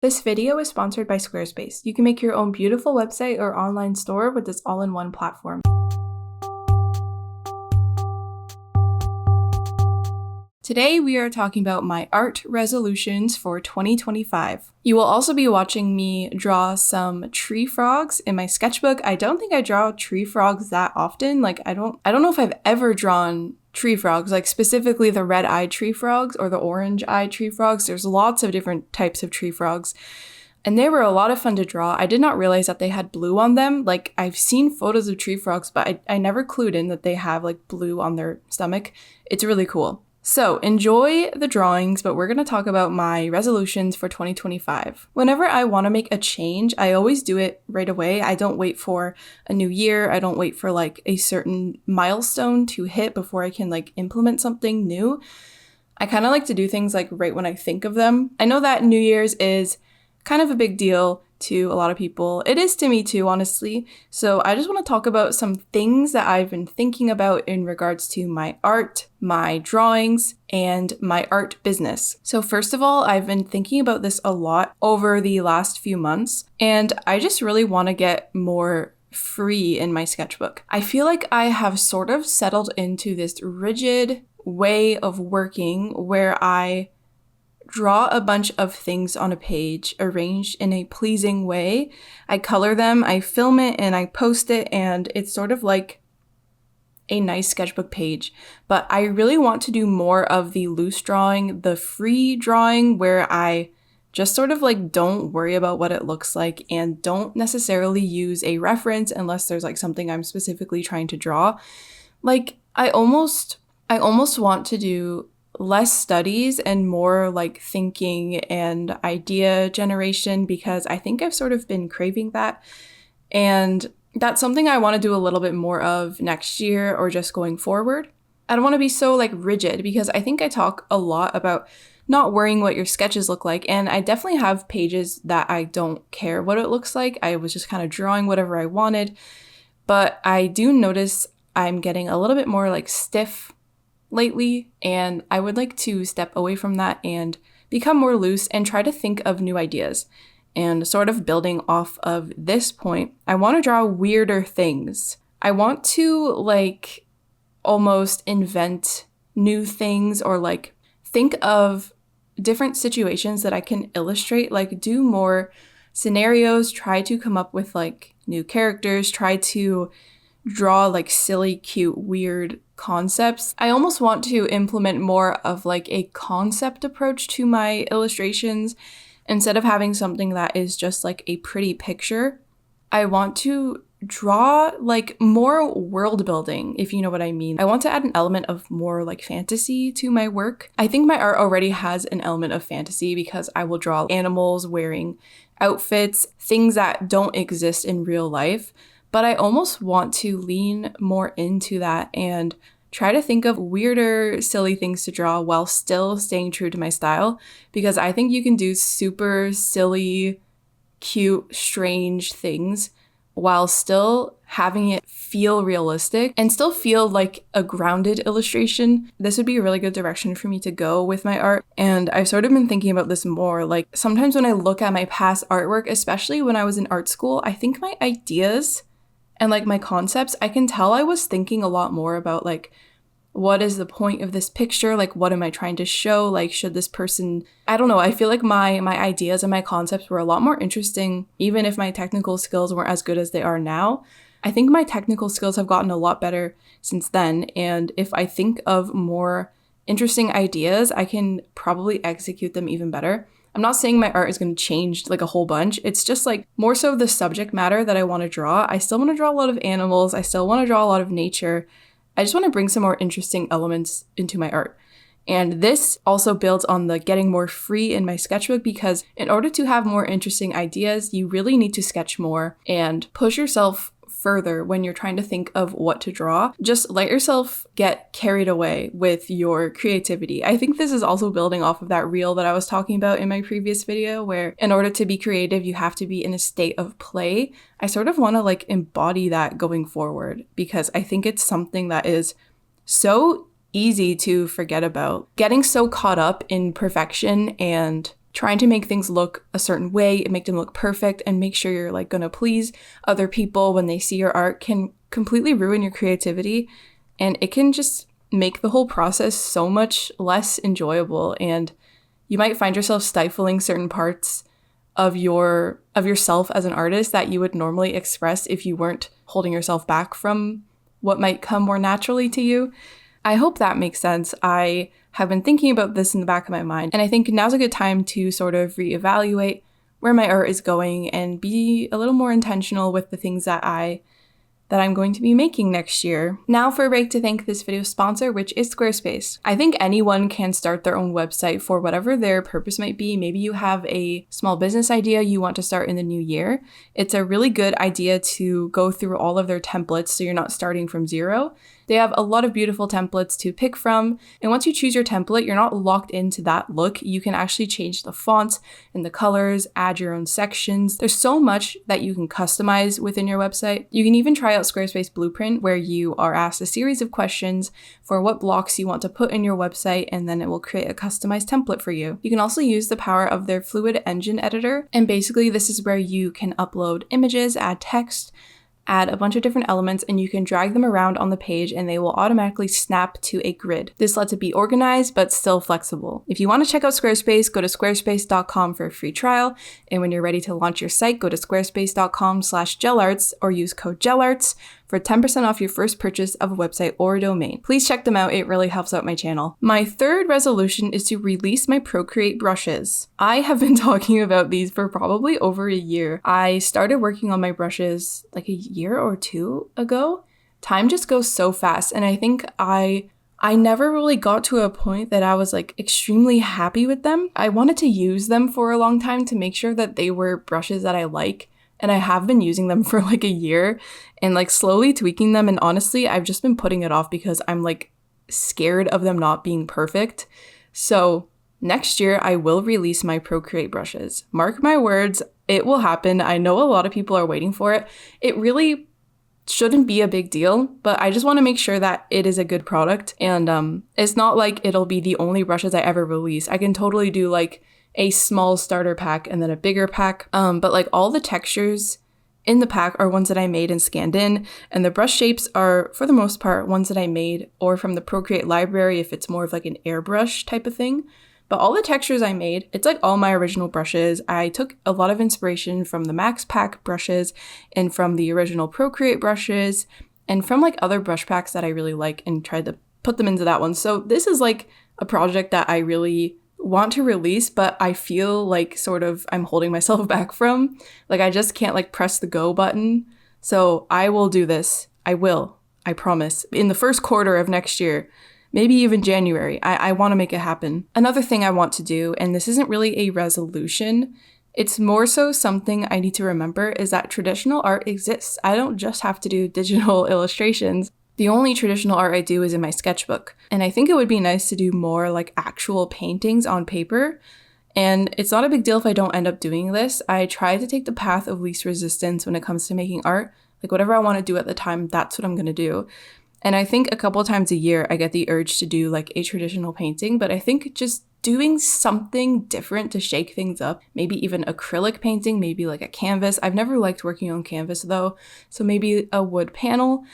This video is sponsored by Squarespace. You can make your own beautiful website or online store with this all-in-one platform. Today we are talking about my art resolutions for 2025. You will also be watching me draw some tree frogs in my sketchbook. I don't think I draw tree frogs that often. I don't know if I've ever drawn tree frogs, like specifically the red-eyed tree frogs or the orange-eyed tree frogs. There's lots of different types of tree frogs, and they were a lot of fun to draw. I did not realize that they had blue on them. I've seen photos of tree frogs, but I never clued in that they have blue on their stomach. It's really cool. So enjoy the drawings, but we're going to talk about my resolutions for 2025. Whenever I want to make a change, I always do it right away. I don't wait for a new year. I don't wait for a certain milestone to hit before I can implement something new. I kind of like to do things right when I think of them. I know that New Year's is kind of a big deal to a lot of people. It is to me too, honestly. So I just want to talk about some things that I've been thinking about in regards to my art, my drawings, and my art business. So first of all, I've been thinking about this a lot over the last few months, and I just really want to get more free in my sketchbook. I feel like I have sort of settled into this rigid way of working where I draw a bunch of things on a page arranged in a pleasing way. I color them, I film it, and I post it, and it's sort of like a nice sketchbook page. But I really want to do more of the loose drawing, the free drawing, where I just sort of don't worry about what it looks like and don't necessarily use a reference unless there's something I'm specifically trying to draw. I almost want to do less studies and more thinking and idea generation, because I think I've sort of been craving that. And that's something I want to do a little bit more of next year or just going forward. I don't want to be so rigid, because I think I talk a lot about not worrying what your sketches look like. And I definitely have pages that I don't care what it looks like. I was just kind of drawing whatever I wanted. But I do notice I'm getting a little bit more stiff lately, and I would like to step away from that and become more loose and try to think of new ideas. And sort of building off of this point, I want to draw weirder things. I want to almost invent new things, or think of different situations that I can illustrate, do more scenarios, try to come up with new characters, try to draw silly, cute, weird concepts. I almost want to implement more of a concept approach to my illustrations instead of having something that is just a pretty picture. I want to draw more world building, if you know what I mean. I want to add an element of more fantasy to my work. I think my art already has an element of fantasy because I will draw animals wearing outfits, things that don't exist in real life. But I almost want to lean more into that and try to think of weirder, silly things to draw while still staying true to my style, because I think you can do super silly, cute, strange things while still having it feel realistic and still feel like a grounded illustration. This would be a really good direction for me to go with my art. And I've sort of been thinking about this more. Sometimes when I look at my past artwork, especially when I was in art school, I think my ideas and my concepts, I can tell I was thinking a lot more about what is the point of this picture? What am I trying to show? Should this person, I don't know. I feel like my ideas and my concepts were a lot more interesting, even if my technical skills weren't as good as they are now. I think my technical skills have gotten a lot better since then. And if I think of more interesting ideas, I can probably execute them even better. I'm not saying my art is going to change a whole bunch. It's just more so the subject matter that I want to draw. I still want to draw a lot of animals. I still want to draw a lot of nature. I just want to bring some more interesting elements into my art. And this also builds on the getting more free in my sketchbook, because in order to have more interesting ideas, you really need to sketch more and push yourself further when you're trying to think of what to draw. Just let yourself get carried away with your creativity. I think this is also building off of that reel that I was talking about in my previous video, where in order to be creative, you have to be in a state of play. I sort of want to embody that going forward, because I think it's something that is so easy to forget about. Getting so caught up in perfection and trying to make things look a certain way and make them look perfect and make sure you're like gonna please other people when they see your art can completely ruin your creativity, and it can just make the whole process so much less enjoyable, and you might find yourself stifling certain parts of yourself as an artist that you would normally express if you weren't holding yourself back from what might come more naturally to you. I hope that makes sense. I have been thinking about this in the back of my mind, and I think now's a good time to sort of reevaluate where my art is going and be a little more intentional with the things that I'm going to be making next year. Now for a break to thank this video's sponsor, which is Squarespace. I think anyone can start their own website for whatever their purpose might be. Maybe you have a small business idea you want to start in the new year. It's a really good idea to go through all of their templates so you're not starting from zero. They have a lot of beautiful templates to pick from, and once you choose your template, you're not locked into that look. You can actually change the fonts and the colors, add your own sections. There's so much that you can customize within your website. You can even try out Squarespace Blueprint, where you are asked a series of questions for what blocks you want to put in your website, and then it will create a customized template for you. You can also use the power of their Fluid Engine editor, and basically this is where you can upload images, add text, add a bunch of different elements, and you can drag them around on the page and they will automatically snap to a grid. This lets it be organized but still flexible. If you want to check out Squarespace, go to squarespace.com for a free trial, and when you're ready to launch your site, go to squarespace.com/JelArts or use code JelArts for 10% off your first purchase of a website or a domain. Please check them out, it really helps out my channel. My third resolution is to release my Procreate brushes. I have been talking about these for probably over a year. I started working on my brushes like a year or two ago. Time just goes so fast, and I think I never really got to a point that I was like extremely happy with them. I wanted to use them for a long time to make sure that they were brushes that I like. And I have been using them for like a year and like slowly tweaking them. And honestly, I've just been putting it off because I'm like scared of them not being perfect. So next year I will release my Procreate brushes. Mark my words, it will happen. I know a lot of people are waiting for it. It really shouldn't be a big deal, but I just want to make sure that it is a good product. And it's not like it'll be the only brushes I ever release. I can totally do like a small starter pack and then a bigger pack. But like all the textures in the pack are ones that I made and scanned in, and the brush shapes are for the most part ones that I made or from the Procreate library if it's more of like an airbrush type of thing. But all the textures I made, it's like all my original brushes. I took a lot of inspiration from the Max Pack brushes and from the original Procreate brushes and from like other brush packs that I really like and tried to put them into that one. So this is like a project that I really want to release, but I feel like sort of I'm holding myself back from. Like I just can't like press the go button. So I will do this. I promise. In the first quarter of next year, maybe even January, I want to make it happen. Another thing I want to do, and this isn't really a resolution, it's more so something I need to remember, is that traditional art exists. I don't just have to do digital illustrations. The only traditional art I do is in my sketchbook. And I think it would be nice to do more like actual paintings on paper. And it's not a big deal if I don't end up doing this. I try to take the path of least resistance when it comes to making art. Like whatever I want to do at the time, that's what I'm going to do. And I think a couple times a year I get the urge to do like a traditional painting, but I think just doing something different to shake things up, maybe even acrylic painting, maybe like a canvas. I've never liked working on canvas though, so maybe a wood panel.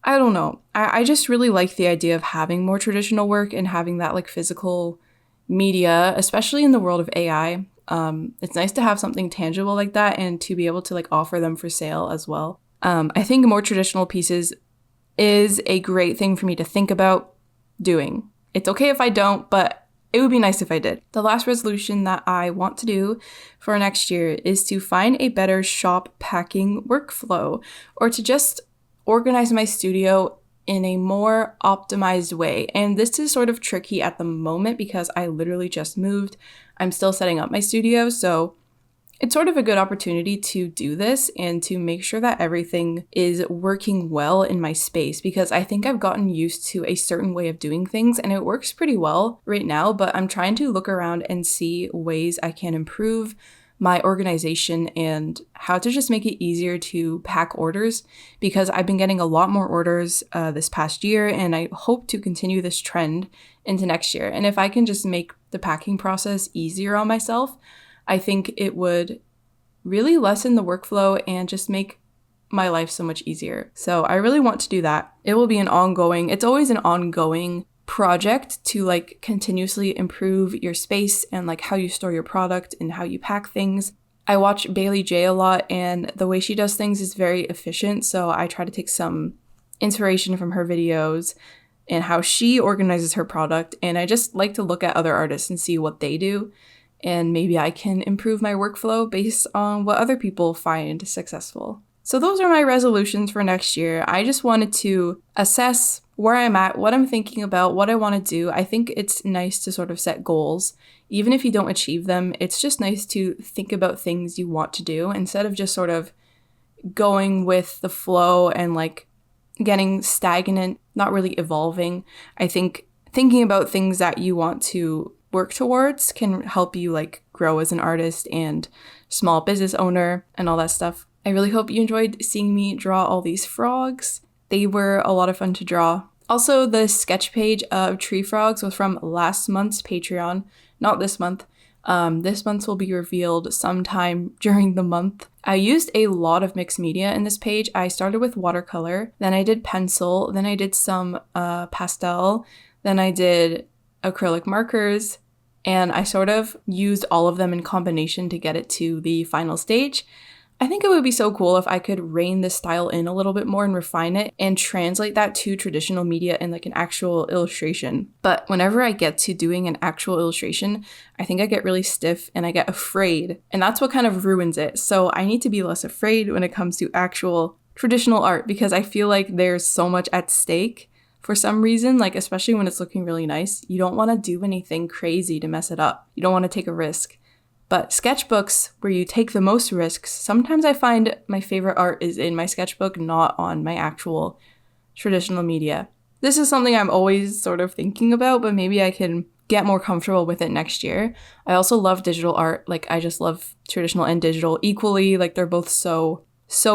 I don't know. I just really like the idea of having more traditional work and having that like physical media, especially in the world of AI. It's nice to have something tangible like that and to be able to like offer them for sale as well. I think more traditional pieces is a great thing for me to think about doing. It's okay if I don't, but it would be nice if I did. The last resolution that I want to do for next year is to find a better shop packing workflow, or to just organize my studio in a more optimized way. And this is sort of tricky at the moment because I literally just moved. I'm still setting up my studio, so it's sort of a good opportunity to do this and to make sure that everything is working well in my space, because I think I've gotten used to a certain way of doing things and it works pretty well right now, but I'm trying to look around and see ways I can improve my organization and how to just make it easier to pack orders, because I've been getting a lot more orders this past year, and I hope to continue this trend into next year. And if I can just make the packing process easier on myself, I think it would really lessen the workflow and just make my life so much easier. So I really want to do that. It will be it's always an ongoing project to like continuously improve your space and like how you store your product and how you pack things. I watch Bailey J a lot, and the way she does things is very efficient. So I try to take some inspiration from her videos and how she organizes her product. And I just like to look at other artists and see what they do. And maybe I can improve my workflow based on what other people find successful. So those are my resolutions for next year. I just wanted to assess where I'm at, what I'm thinking about, what I want to do. I think it's nice to sort of set goals. Even if you don't achieve them, it's just nice to think about things you want to do instead of just sort of going with the flow and like getting stagnant, not really evolving. I think thinking about things that you want to work towards can help you like grow as an artist and small business owner and all that stuff. I really hope you enjoyed seeing me draw all these frogs. They were a lot of fun to draw. Also, the sketch page of tree frogs was from last month's Patreon, not this month. This month's will be revealed sometime during the month. I used a lot of mixed media in this page. I started with watercolor, then I did pencil, then I did some pastel, then I did acrylic markers, and I sort of used all of them in combination to get it to the final stage. I think it would be so cool if I could rein this style in a little bit more and refine it and translate that to traditional media in like an actual illustration. But whenever I get to doing an actual illustration, I think I get really stiff and I get afraid, and that's what kind of ruins it. So I need to be less afraid when it comes to actual traditional art, because I feel like there's so much at stake for some reason, like especially when it's looking really nice. You don't want to do anything crazy to mess it up. You don't want to take a risk. But sketchbooks, where you take the most risks, sometimes I find my favorite art is in my sketchbook, not on my actual traditional media. This is something I'm always sort of thinking about, but maybe I can get more comfortable with it next year. I also love digital art. Like, I just love traditional and digital equally. Like, they're both so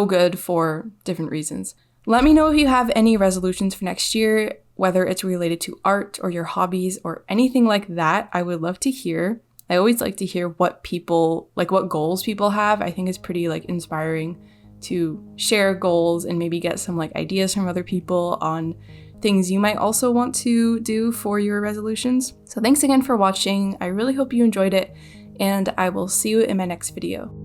good for different reasons. Let me know if you have any resolutions for next year, whether it's related to art or your hobbies or anything like that. I would love to hear. I always like to hear what goals people have. I think it's pretty like inspiring to share goals and maybe get some like ideas from other people on things you might also want to do for your resolutions. So thanks again for watching. I really hope you enjoyed it, and I will see you in my next video.